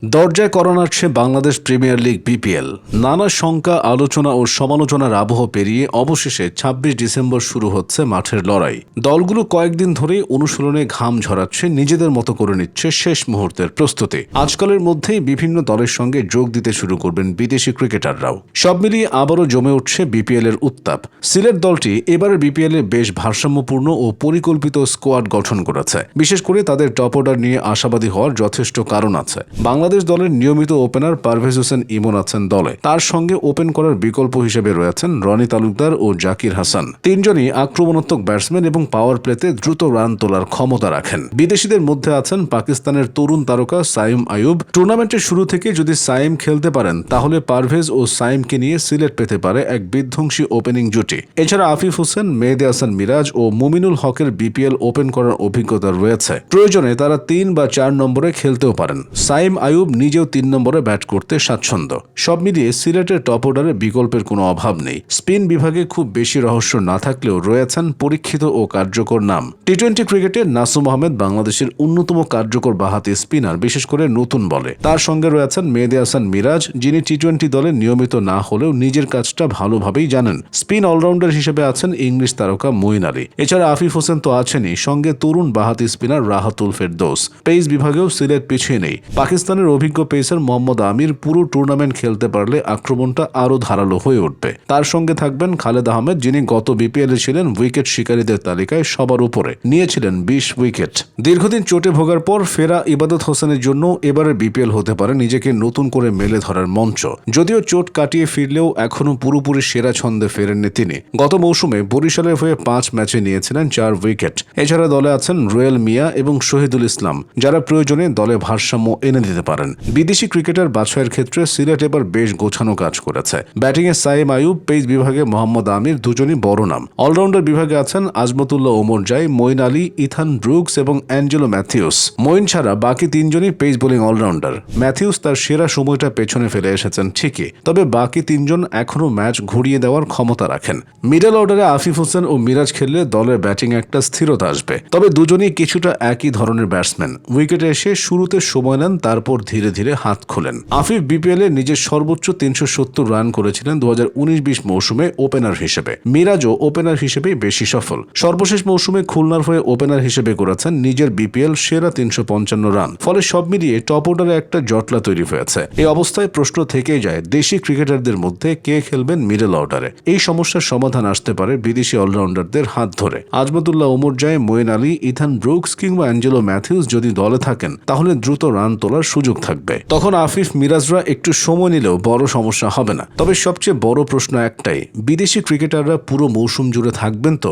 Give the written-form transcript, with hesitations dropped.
দরজায় করা নাড়ছে Bangladesh premier league BPL. নানা শঙ্কা, আলোচনা ও সমালোচনার আবহ পেরিয়ে অবশেষে ২৬ ডিসেম্বর শুরু হচ্ছে মাঠের লড়াই। দলগুলো কয়েকদিন ধরেই অনুশীলনে ঘাম ঝরাচ্ছে, নিজেদের মতো করে নিচ্ছে শেষ মুহূর্তের প্রস্তুতি। আজকালের মধ্যেই বিভিন্ন দলের সঙ্গে যোগ দিতে শুরু করবেন বিদেশি ক্রিকেটাররাও। সব মিলিয়ে আবারও জমে উঠছে বিপিএল এর উত্তাপ। সিলেট দলটি এবারের বিপিএল এ বেশ ভারসাম্যপূর্ণ ও পরিকল্পিত স্কোয়াড গঠন করেছে। বিশেষ করে তাদের টপ অর্ডার নিয়ে আশাবাদী হওয়ার যথেষ্ট কারণ আছে। বাংলাদেশ দলের নিয়মিত ওপেনার পারভেজ হোসেন ইমন আছেন দলে। তার সঙ্গে ওপেন করার বিকল্প হিসেবে রয়েছেন রনি তালুকদার ও জাকির হাসান। তিনজনই আক্রমণাত্মক ব্যাটসম্যান এবং পাওয়ার প্লেতে দ্রুত রান তোলার ক্ষমতা রাখেন। বিদেশিদের মধ্যে আছেন পাকিস্তানের তরুণ তারকা সাইম আয়ুব। টুর্নামেন্টের শুরু থেকে যদি সাইম খেলতে পারেন তাহলে পারভেজ ও সাইমকে নিয়ে সিলেট পেতে পারে এক বিধ্বংসী ওপেনিং জুটি। এছাড়া আফিফ হোসেন, মেহেদী হাসান মিরাজ ও মুমিনুল হকের বিপিএল ওপেন করার অভিজ্ঞতা রয়েছে। প্রয়োজনে তারা ৩ বা ৪ নম্বরে খেলতেও পারেন। সাইম আয়ুব নিজেও ৩ নম্বরে ব্যাট করতে স্বাচ্ছন্দ্য। সব মিলিয়ে সিলেটের টপ অর্ডারে বিকল্পের কোনো অভাব নেই। স্পিন বিভাগে খুব বেশি রহস্য না থাকলেও রয়েছেন পরীক্ষিত ও কার্যকর নাম। টি-20 ক্রিকেটে নাসুম আহমেদ বাংলাদেশের অন্যতম কার্যকর বাঁহাতি স্পিনার, বিশেষ করে নতুন বলে। তার সঙ্গে রয়েছেন মেহেদী হাসান মিরাজ, যিনি টি-20 দলে নিয়মিত না হলেও নিজের কাজটা ভালোভাবেই জানেন। স্পিন অলরাউন্ডার হিসেবে আছেন ইংলিশ তারকা মঈন আলী। এছাড়া আফিফ হোসেন তো আছেনই, সঙ্গে তরুণ বাঁহাতি স্পিনার রাহাতুল ফেরদৌস। পেস বিভাগেও সিলেট পিছিয়ে নেই। পাকিস্তানের অভিজ্ঞ পেসার মোহাম্মদ আমির পুরো টুর্নামেন্ট খেলতে পারলে আক্রমণটা আরও ধারালো হয়ে উঠবে। তার সঙ্গে থাকবেন খালেদ আহমেদ, যিনি গত বিপিএলে ছিলেন উইকেট শিকারীদের তালিকায় সবার উপরে, নিয়েছিলেন ২০ উইকেট। দীর্ঘদিন চোটে ভোগার পর ফেরা ইবাদত হোসেনের জন্য এবারের বিপিএল হতে পারে নিজেকে নতুন করে মেলে ধরার মঞ্চ। যদিও চোট কাটিয়ে ফিরলেও এখনও পুরোপুরি সেরা ছন্দে ফেরেননি তিনি। গত মৌসুমে বরিশালের হয়ে ৫ ম্যাচে নিয়েছিলেন ৪ উইকেট। এছাড়া দলে আছেন রুয়েল মিয়া এবং শহীদুল ইসলাম, যারা প্রয়োজনে দলে ভারসাম্য এনে দিতে পারেন। বিদেশি ক্রিকেটার বাছাইয়ের ক্ষেত্রে সিলেট এবার বেশ গোছানো কাজ করেছে। ব্যাটিংয়ে সাইম আয়ুব, পেস বিভাগে মোহাম্মদ আমির, দুজনই বড় নাম। অলরাউন্ডার বিভাগে আছেন আজমতুল্লাহ ওমর জাই, মঈন আলী, ইথান ব্রুকস এবং অ্যাঞ্জেলো ম্যাথিউস। মঈন ছাড়া বাকি তিনজনই পেস বোলিং অলরাউন্ডার। ম্যাথিউস তার সেরা সময়টা পেছনে ফেলে এসেছেন ঠিকই, তবে বাকি তিনজন এখনও ম্যাচ ঘুরিয়ে দেওয়ার ক্ষমতা রাখেন। মিডল অর্ডারে আফিফ হোসেন ও মিরাজ খেললে দলের ব্যাটিং একটা স্থিরতা আসবে। তবে দুজনই কিছুটা একই ধরনের ব্যাটসম্যান। উইকেটে এসে শুরুতে সময় নেন, তারপর ধীরে ধীরে হাত খোলেন। আফিফ বিপিএলে নিজের সর্বোচ্চ ৩৭০ রান করেছিলেন ২০১৯-২০ মৌসুমে ওপেনার হিসেবে। মিরাজও ওপেনার হিসেবেই বেশি সফল। সর্বশেষ মৌসুমে খুলনার হয়ে ওপেনার হিসেবে করেছেন নিজের বিপিএল সেরা ৩৫৫ রান। ফলে সব মিলিয়ে টপ অর্ডারে একটা জটলা তৈরি হয়েছে। এই অবস্থায় প্রশ্ন থেকেই যায়, দেশি ক্রিকেটারদের মধ্যে কে খেলবেন মিডল অর্ডারে। এই সমস্যার সমাধান আসতে পারে বিদেশি অলরাউন্ডারদের হাত ধরে। আজমতুল্লাহ ওমর জাই, মঈন আলী, ইথান ব্রুকস কিংবা অ্যাঞ্জেলো ম্যাথিউস যদি দলে থাকেন তাহলে দ্রুত রান তোলার সুযোগ থাকবে। তখন আফিফ, মিরাজরা একটু সময় নিলেও বড় সমস্যা হবে না। তবে সবচেয়ে বড় প্রশ্ন একটাই, বিদেশি ক্রিকেটাররা পুরো মৌসুম জুড়ে থাকবেন তো?